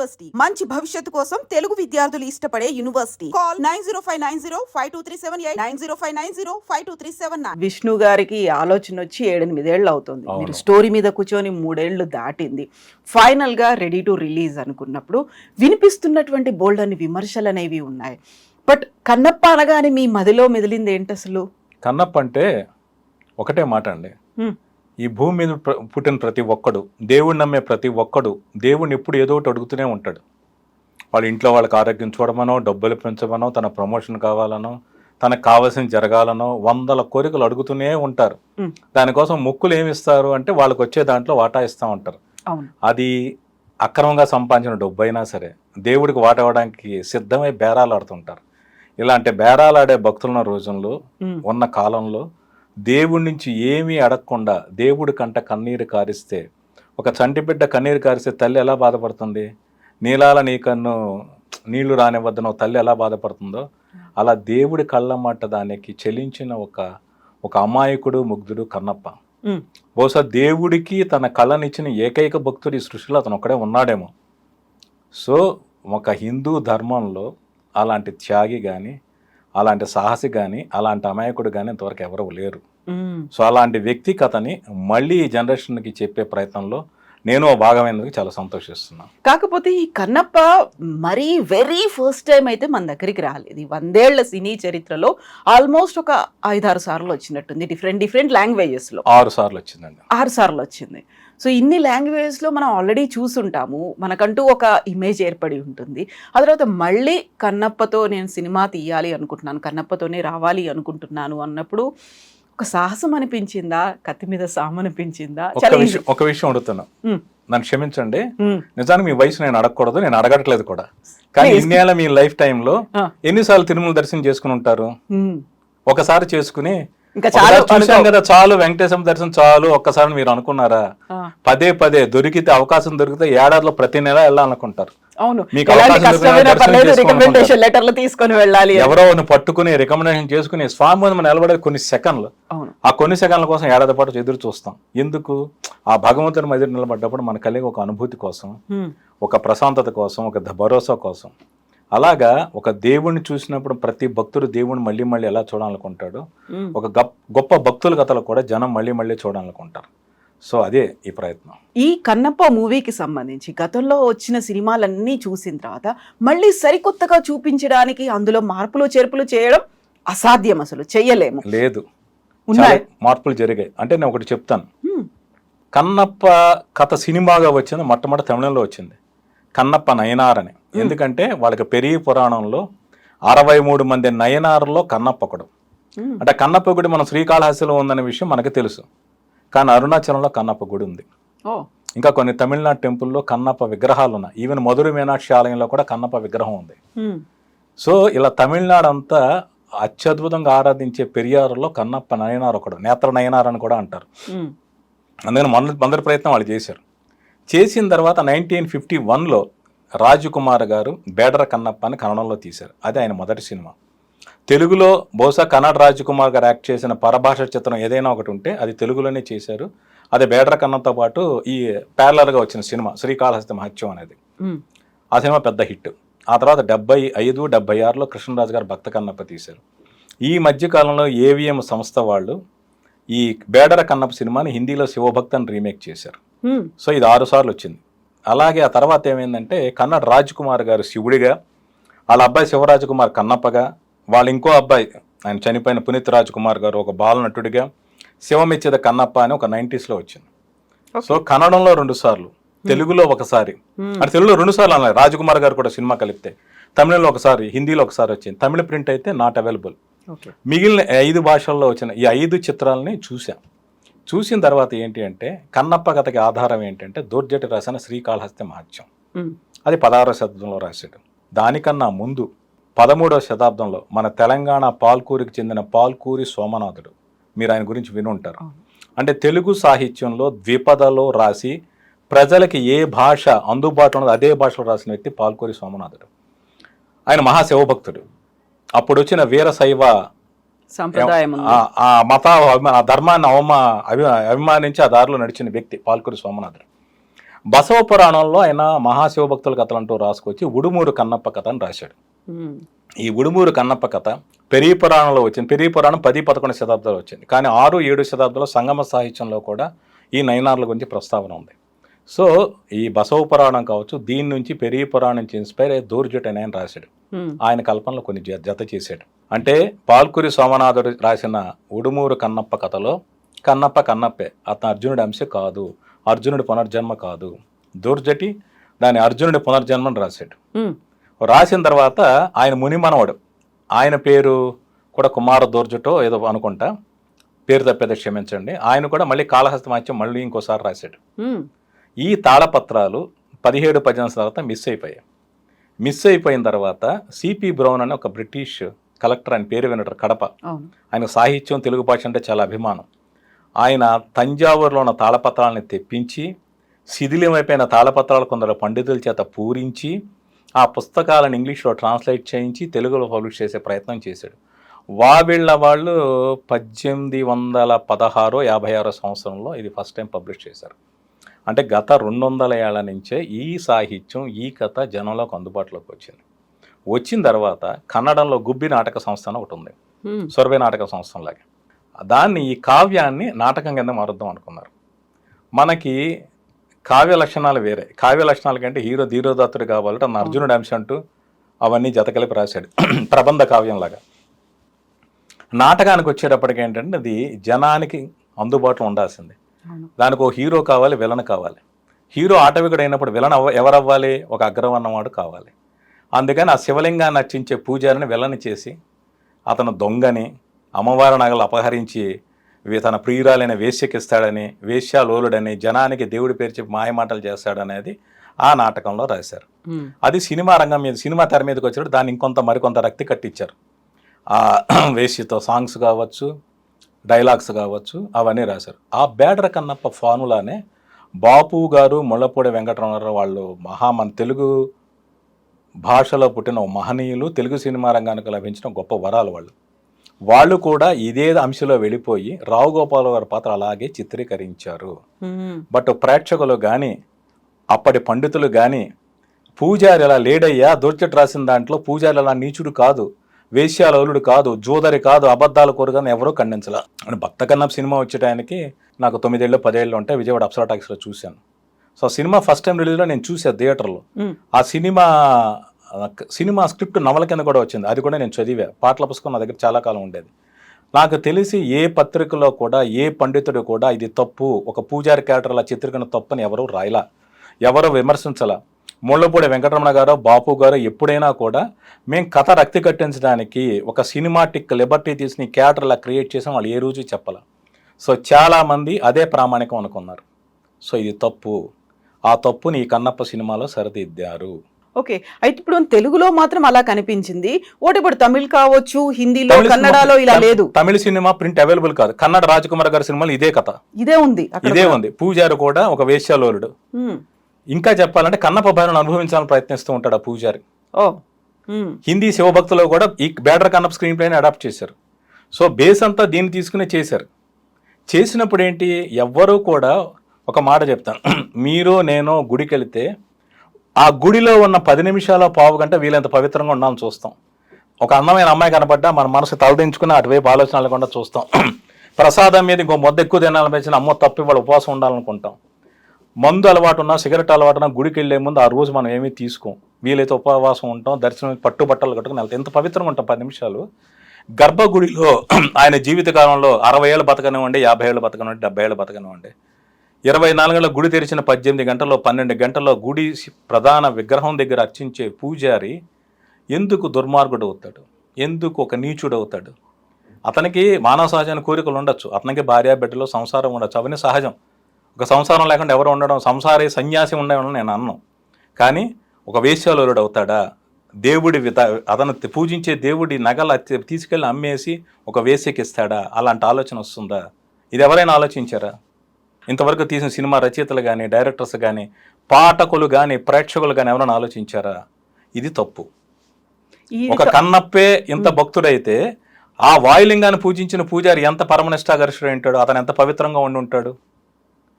University మంచి భవిష్యత్తు కోసం తెలుగు విద్యార్థులు ఇష్టపడే యూనివర్సిటీ. కాల్ 9059052378 9059052379. విష్ణు గారికి ఆలోచన వచ్చి 7-8 ఏళ్ళు అవుతుంది. మీరు స్టోరీ మీద కూర్చొని 3 ఏళ్ళు దాటింది. ఫైనల్ గా రెడీ టు రిలీజ్ అనుకున్నప్పుడు వినిపిస్తున్నటువంటి బోల్డ్ అని విమర్శలు అనేవి ఉన్నాయి. బట్ కన్నప్ప అనగానే మీ మదిలో మెదిలింది ఏంటి అసలు? కన్నప్ప అంటే ఒకటే మాట అండి. ఈ భూమి మీద పుట్టిన ప్రతి ఒక్కడు, దేవుడిని నమ్మే ప్రతి ఒక్కడు దేవుడిని ఎప్పుడు ఏదో ఒకటి అడుగుతూనే ఉంటాడు. వాళ్ళ ఇంట్లో వాళ్ళకి ఆరోగ్యం చూడమనో, డబ్బులు పెంచమనో, తన ప్రమోషన్ కావాలనో, తనకు కావాల్సిన జరగాలనో 100 కోరికలు అడుగుతూనే ఉంటారు. దానికోసం మొక్కులు ఏమి ఇస్తారు అంటే వాళ్ళకి వచ్చే దాంట్లో వాటా ఇస్తూ ఉంటారు. అది అక్రమంగా సంపాదించిన డబ్బు అయినా సరే దేవుడికి వాటా ఇవ్వడానికి సిద్ధమై బేరాలు ఆడుతుంటారు. ఇలాంటి బేరాలు ఆడే భక్తులున్న రోజుల్లో ఉన్న కాలంలో దేవుడి నుంచి ఏమీ అడగకుండా దేవుడి కంట కన్నీరు కారిస్తే, ఒక చంటి బిడ్డ కన్నీరు కారిస్తే తల్లి ఎలా బాధపడుతుంది? నీలాల నీ కన్ను నీళ్లు రానివద్దనో తల్లి ఎలా బాధపడుతుందో అలా దేవుడి కళ్ళమాట దానికి చెలించిన ఒక అమాయకుడు ముగ్ధుడు కన్నప్ప. బహుశా దేవుడికి తన కళ్ళనిచ్చిన ఏకైక భక్తుడు ఈ సృష్టిలో అతను ఒక్కడే ఉన్నాడేమో. సో ఒక హిందూ ధర్మంలో అలాంటి త్యాగి కానీ, అలాంటి సాహసి కానీ, అలాంటి అమాయకుడు కానీ ఇంతవరకు ఎవరు లేరు. సో అలాంటి వ్యక్తి కథని మళ్ళీ ఈ జనరేషన్కి చెప్పే ప్రయత్నంలో నేను భాగమైనందుకు చాలా సంతోషిస్తున్నాను. కాకపోతే ఈ కన్నప్ప మరీ వెరీ ఫస్ట్ టైం అయితే మన దగ్గరికి రాలేదు. 100 ఏళ్ల సినీ చరిత్రలో ఆల్మోస్ట్ ఒక 5-6 సార్లు వచ్చినట్టుంది. డిఫరెంట్ లాంగ్వేజెస్లో 6 సార్లు వచ్చిందండి. 6 సార్లు వచ్చింది. సో ఇన్ని లాంగ్వేజెస్లో మనం ఆల్రెడీ చూసుంటాము, మనకంటూ ఒక ఇమేజ్ ఏర్పడి ఉంటుంది. ఆ తర్వాత మళ్ళీ కన్నప్పతో నేను సినిమా తీయాలి అనుకుంటున్నాను, కన్నప్పతోనే రావాలి అనుకుంటున్నాను అన్నప్పుడు ఒక సాహసం అనిపించిందా, కత్తి మీద సాము అనిపించిందా? ఒక విషయం అడుగుతున్నా, నన్ను క్షమించండి. నిజానికి మీ వయసు నేను అడగకూడదు, నేను అడగట్లేదు కూడా. కానీ ఇన్నేళ్ళ మీ లైఫ్ టైంలో ఎన్నిసార్లు తిరుమల దర్శనం చేసుకుని ఉంటారు? ఒకసారి చేసుకుని చూసాం కదా చాలు, వెంకటేశ్వర దర్శనం చాలు ఒక్కసారి మీరు అనుకున్నారా? పదే దొరికితే అవకాశం దొరికితే ఏడాదిలో ప్రతి నెల వెళ్ళాలనుకుంటారు. ఎవరో పట్టుకుని రికమెండేషన్ చేసుకుని స్వామి మనం నిలబడే కొన్ని సెకండ్లు, ఆ కొన్ని సెకండ్ల కోసం ఏడాది పాటు ఎదురు చూస్తాం. ఎందుకు? ఆ భగవంతుని మధ్య నిలబడ్డప్పుడు మన కలిగి ఒక అనుభూతి కోసం, ఒక ప్రశాంతత కోసం, ఒక భరోసా కోసం. అలాగా ఒక దేవుణ్ణి చూసినప్పుడు ప్రతి భక్తుడు దేవుణ్ణి మళ్ళీ మళ్ళీ ఎలా చూడాలనుకుంటాడు, ఒక గొప్ప భక్తుల కథలు కూడా జనం మళ్ళీ చూడాలనుకుంటారు. సో అదే ఈ ప్రయత్నం. ఈ కన్నప్ప మూవీకి సంబంధించి గతంలో వచ్చిన సినిమాలన్నీ చూసిన తర్వాత మళ్ళీ సరికొత్తగా చూపించడానికి అందులో మార్పులు చేర్పులు చేయడం అసాధ్యం, అసలు చెయ్యలేము. లేదు, మార్పులు జరిగాయి. అంటే నేను ఒకటి చెప్తాను. కన్నప్ప కథ సినిమాగా వచ్చింది మొట్టమొదటి తమిళంలో వచ్చింది, కన్నప్ప నయనార్ అని. ఎందుకంటే వాళ్ళకి పెరిగి పురాణంలో 63 మంది నయనార్లో కన్నప్ప ఒకడు. అంటే కన్నప్ప గుడి మనం శ్రీకాళహస్తిలో ఉందనే విషయం మనకు తెలుసు, కానీ అరుణాచలంలో కన్నప్ప గుడి ఉంది. ఇంకా కొన్ని తమిళనాడు టెంపుల్లో కన్నప్ప విగ్రహాలు ఉన్నాయి. ఈవెన్ మధుర మీనాక్షి ఆలయంలో కూడా కన్నప్ప విగ్రహం ఉంది. సో ఇలా తమిళనాడు అంతా అత్యద్భుతంగా ఆరాధించే పెరియారులో కన్నప్ప నయనార్ ఒకడు, నేత్ర నయనార్ అని కూడా అంటారు. అందుకని మొదటి ప్రయత్నం వాళ్ళు చేశారు. చేసిన తర్వాత 1951లో రాజకుమార్ గారు బేడర కన్నప్ప అని కన్నడంలో తీశారు. అది ఆయన మొదటి సినిమా. తెలుగులో బహుశా కన్నడ రాజకుమార్ గారు యాక్ట్ చేసిన పరభాష చిత్రం ఏదైనా ఒకటి ఉంటే అది తెలుగులోనే చేశారు. అదే బేడర కన్నప్పతో పాటు ఈ ప్యారలర్గా వచ్చిన సినిమా శ్రీకాళహస్తి మహత్యం అనేది. ఆ సినిమా పెద్ద హిట్. ఆ తర్వాత 75, 76లో కృష్ణరాజు గారు భక్త కన్నప్ప తీశారు. ఈ మధ్యకాలంలో ఏవిఎం సంస్థ వాళ్ళు ఈ బేడర కన్నప్ప సినిమాని హిందీలో శివభక్త్ అని రీమేక్ చేశారు. సో ఇది 6 సార్లు వచ్చింది. అలాగే ఆ తర్వాత ఏమైందంటే కన్నడ రాజ్కుమార్ గారు శివుడిగా, వాళ్ళ అబ్బాయి శివరాజకుమార్ కన్నప్పగా, వాళ్ళ ఇంకో అబ్బాయి ఆయన చనిపోయిన పునీత్ రాజ్ కుమార్ గారు ఒక బాలనటుడిగా శివమెచ్చేద కన్నప్ప అని ఒక 90sలో వచ్చింది. సో కన్నడంలో 2 సార్లు, తెలుగులో ఒకసారి, అంటే తెలుగులో 2 సార్లు అన్నారు. రాజకుమార్ గారు కూడా సినిమా కలిపితే తమిళంలో ఒకసారి, హిందీలో ఒకసారి వచ్చింది. తమిళ ప్రింట్ అయితే నాట్ అవైలబుల్. మిగిలిన 5 భాషల్లో వచ్చిన ఈ 5 చిత్రాలని చూసిన తర్వాత ఏంటి అంటే కన్నప్ప కథకి ఆధారం ఏంటంటే దూర్జటి రాసిన శ్రీకాళహస్తి మహత్యం. అది 16వ శతాబ్దంలో రాశాడు. దానికన్నా ముందు 13వ శతాబ్దంలో మన తెలంగాణ పాల్కూరికి చెందిన పాల్కూరి సోమనాథుడు, మీరు ఆయన గురించి వినుంటారు. అంటే తెలుగు సాహిత్యంలో ద్విపదలో రాసి ప్రజలకి ఏ భాష అందుబాటులో ఉన్నదో అదే భాషలో రాసిన వ్యక్తి పాల్కూరి సోమనాథుడు. ఆయన మహాశివభక్తుడు. అప్పుడు వచ్చిన వీరశైవ సంప్రదాయం ఆ ధర్మాన్ని అభిమానించి ఆ దారిలో నడిచిన వ్యక్తి పాల్కూరి సోమనాథుడు. బసవ పురాణంలో ఆయన మహాశివభక్తుల కథలు అంటూ రాసుకొచ్చి ఉడుమూరు కన్నప్ప కథ అని రాశాడు. ఈ ఉడుమూరు కన్నప్ప కథ పెరియ పురాణంలో వచ్చింది. పెరియ పురాణం 10-11 శతాబ్దాలు వచ్చింది, కానీ 6-7 శతాబ్దాల్లో సంగమ సాహిత్యంలో కూడా ఈ నయనార్ల గురించి ప్రస్తావన ఉంది. సో ఈ బసవ పురాణం కావచ్చు, దీని నుంచి పెరియ పురాణం నుంచి ఇన్స్పైర్ అయ్యి దూర్జట్ అని ఆయన రాశాడు. ఆయన కల్పనలో కొన్ని జత చేశాడు. అంటే పాల్కురి సోమనాథుడు రాసిన ఉడుమూరు కన్నప్ప కథలో కన్నప్పే, అతను అర్జునుడి అంశ కాదు, అర్జునుడి పునర్జన్మ కాదు. దూర్జటి దాని అర్జునుడి పునర్జన్మని రాశాడు. రాసిన తర్వాత ఆయన ముని మనవడు, ఆయన పేరు కూడా కుమార దూర్జటో ఏదో అనుకుంటా, పేరు తప్పేదో క్షమించండి, ఆయన కూడా మళ్ళీ కాళహస్తి మహత్యం మళ్ళీ ఇంకోసారి రాశాడు. ఈ తాళపత్రాలు 17-18 తర్వాత మిస్ అయిపోయిన తర్వాత సిపి బ్రౌన్ అని ఒక బ్రిటిష్ కలెక్టర్, ఆయన పేరు వినటర్, కడప, ఆయన సాహిత్యం తెలుగు భాష అంటే చాలా అభిమానం. ఆయన తంజావూరులో ఉన్న తాళపత్రాలని తెప్పించి శిథిలమైపోయిన తాళపత్రాలు కొందరు పండితుల చేత పూరించి ఆ పుస్తకాలను ఇంగ్లీష్లో ట్రాన్స్లేట్ చేయించి తెలుగులో పబ్లిష్ చేసే ప్రయత్నం చేశాడు. వాళ్ళు 1816-56 సంవత్సరంలో ఇది ఫస్ట్ టైం పబ్లిష్ చేశారు. అంటే గత 200 ఏళ్ల నుంచే ఈ సాహిత్యం, ఈ కథ జనంలోకి అందుబాటులోకి వచ్చిన తర్వాత కన్నడంలో గుబ్బి నాటక సంస్థ అని ఒకటి ఉంది, సొరవే నాటక సంస్థలాగా. దాన్ని ఈ కావ్యాన్ని నాటకం కింద మారుద్దాం అనుకున్నారు. మనకి కావ్య లక్షణాలు వేరే. కావ్య లక్షణాల కంటే హీరో ధీరోదత్తుడు కావాలంటే అన్న అర్జునుడి అంశం అంటూ అవన్నీ జతకలిపి రాశాడు, ప్రబంధ కావ్యంలాగా. నాటకానికి వచ్చేటప్పటికి ఏంటంటే అది జనానికి అందుబాటులో ఉండాల్సింది. దానికి ఒక హీరో కావాలి, విలన్ కావాలి. హీరో ఆటవికుడు అయినప్పుడు విలన్ ఎవరవ్వాలి? ఒక అగ్రవర్ణవాడు కావాలి. అందుకని ఆ శివలింగాన్ని నర్చించే పూజారిని విలన్ చేసి అతను దొంగని, అమ్మవారి నగలు అపహరించి తన ప్రియురాలైన వేశ్యకిస్తాడని, వేశ్యాలోలుడని, జనానికి దేవుడి పేరు చెప్పి మాయమాటలు చేస్తాడనేది ఆ నాటకంలో రాశారు. అది సినిమా రంగం మీద, సినిమా తెర మీదకి వచ్చాడు, దాన్ని మరికొంత రక్తి కట్టించారు. ఆ వేశ్యతో సాంగ్స్ కావచ్చు, డైలాగ్స్ కావచ్చు, అవన్నీ రాశారు. ఆ బేడర కన్నప్ప ఫార్ములానే బాపు గారు, ముళ్ళపూడి వెంకటరమణారావు వాళ్ళు మన తెలుగు భాషలో పుట్టిన మహనీయులు, తెలుగు సినిమా రంగానికి లభించిన గొప్ప వరాలు వాళ్ళు కూడా ఇదే అంశంలో వెళ్ళిపోయి రావు గోపాల్ గారి పాత్ర అలాగే చిత్రీకరించారు. బట్ ప్రేక్షకులు కానీ అప్పటి పండితులు కానీ పూజారి ఇలా లేడయ్యా, దూర్జట్ రాసిన దాంట్లో పూజారి అలా నీచుడు కాదు, వేశ్యాలోలుడు కాదు, జోదరి కాదు, అబద్ధాలు కోరుగానే ఎవరూ ఖండించాల. భక్త కన్నప్ప సినిమా వచ్చేటానికి నాకు 9 ఏళ్ళు 10 ఏళ్ళు ఉంటే విజయవాడ అప్సరా టాకీస్లో చూశాను. సో సినిమా ఫస్ట్ టైం రిలీజ్లో నేను చూసాను థియేటర్లో. ఆ సినిమా స్క్రిప్ట్ నవల కింద కూడా వచ్చింది, అది కూడా నేను చదివా. పాటల పుస్తకం నా దగ్గర చాలా కాలం ఉండేది. నాకు తెలిసి ఏ పత్రికలో కూడా ఏ పండితుడు కూడా ఇది తప్పు, ఒక పూజారి క్యారెక్టర్ అలా చిత్రీకరణ తప్పని ఎవరు రాయలా, ఎవరు విమర్శించలా. ముళ్ళపూడి వెంకటరమణ గారు, బాపు గారు ఎప్పుడైనా కూడా మేము కథ రక్తి కట్టించడానికి ఒక సినిమాటిక్ లిబర్టీ తీసుకుని క్యారెక్టర్ అలా క్రియేట్ చేసాం వాళ్ళు ఏ రోజు చెప్పాల. సో చాలామంది అదే ప్రామాణికం అనుకున్నారు. సో ఇది తప్పు, ఆ తప్పుని ఈ కన్నప్ప సినిమాలో సరిదిద్దారు. ఓకే, అయితే ఇప్పుడు తెలుగులో మాత్రం అలా కనిపించింది. ఇప్పుడు తమిళ్ కావచ్చు, హిందీలో, కన్నడలో ఇలా లేదు. తమిళ సినిమా ప్రింట్ అవైలబుల్ కాదు. కన్నడ రాజకుమార్ గారి సినిమాలో ఇదే కథ, ఇదే ఉంది. పూజారి కూడా ఒక వేశ్యాలోలుడు. ఇంకా చెప్పాలంటే కన్నప్ప భయాలను అనుభవించాలని ప్రయత్నిస్తూ ఉంటాడు ఆ పూజారి. హిందీ శివభక్తులో కూడా ఈ బేడర కన్నప్ప స్క్రీన్ ప్లేని అడాప్ట్ చేశారు. సో బేస్ అంతా దీన్ని తీసుకునే చేసినప్పుడు ఏంటి, ఎవ్వరూ కూడా ఒక మాట చెప్తాను, మీరు నేను గుడికి వెళితే ఆ గుడిలో ఉన్న 10 నిమిషాల పావు గంట వీలైనంత పవిత్రంగా ఉండాలని చూస్తాం. ఒక అందమైన అమ్మాయి కనపడ్డా మన మనసు తలదించుకుని అటువైపు ఆలోచన లేకుండా చూస్తాం. ప్రసాదం మీద ఇంకో మొద్దు ఎక్కువ తినాలనిపించిన అమ్మో తప్పి వాళ్ళు ఉపవాసం ఉండాలనుకుంటాం. మందు అలవాటు ఉన్నా, సిగరెట్ అలవాటు ఉన్నా గుడికి వెళ్లే ముందు ఆ రోజు మనం ఏమీ తీసుకోం, వీలైతే ఉపవాసం ఉంటాం, దర్శనం పట్టుబట్టలు కట్టుకుని వెళ్తాం. ఎంత పవిత్రంగా ఉంటాం 10 నిమిషాలు. గర్భగుడిలో ఆయన జీవితకాలంలో 60 ఏళ్ళు బతకనివ్వండి, 50 ఏళ్ళు బతకనివ్వండి, 70 ఏళ్ళు బతకనివ్వండి, 24 గంటల గుడి తెరిచిన 18 గంటల్లో 12 గంటల్లో గుడి ప్రధాన విగ్రహం దగ్గర అర్చించే పూజారి ఎందుకు దుర్మార్గుడు అవుతాడు, ఎందుకు ఒక నీచుడు అవుతాడు? అతనికి మానవ సహజమైన కోరికలు ఉండొచ్చు, అతనికి భార్య బిడ్డలో సంసారం ఉండొచ్చు, అవన్నీ సహజం. ఒక సంసారం లేకుండా ఎవరు ఉండడం, సంసారి సన్యాసి ఉండడం నేను అన్నాను. కానీ ఒక వేశ్యాలోలుడు అవుతాడా? అతను పూజించే దేవుడి నగలు తీసుకెళ్ళి అమ్మేసి ఒక వేశ్యకి ఇస్తాడా? అలాంటి ఆలోచన వస్తుందా? ఇది ఎవరైనా ఆలోచించారా? ఇంతవరకు తీసిన సినిమా రచయితలు కానీ, డైరెక్టర్స్ కానీ, పాఠకులు కానీ, ప్రేక్షకులు కానీ ఎవరైనా ఆలోచించారా? ఇది తప్పు. ఒక కన్నప్పే ఇంత భక్తుడైతే ఆ వాయులింగాన్ని పూజించిన పూజారి ఎంత పరమనిష్టాగర్షుడు ఉంటాడు, అతను ఎంత పవిత్రంగా ఉండి ఉంటాడు.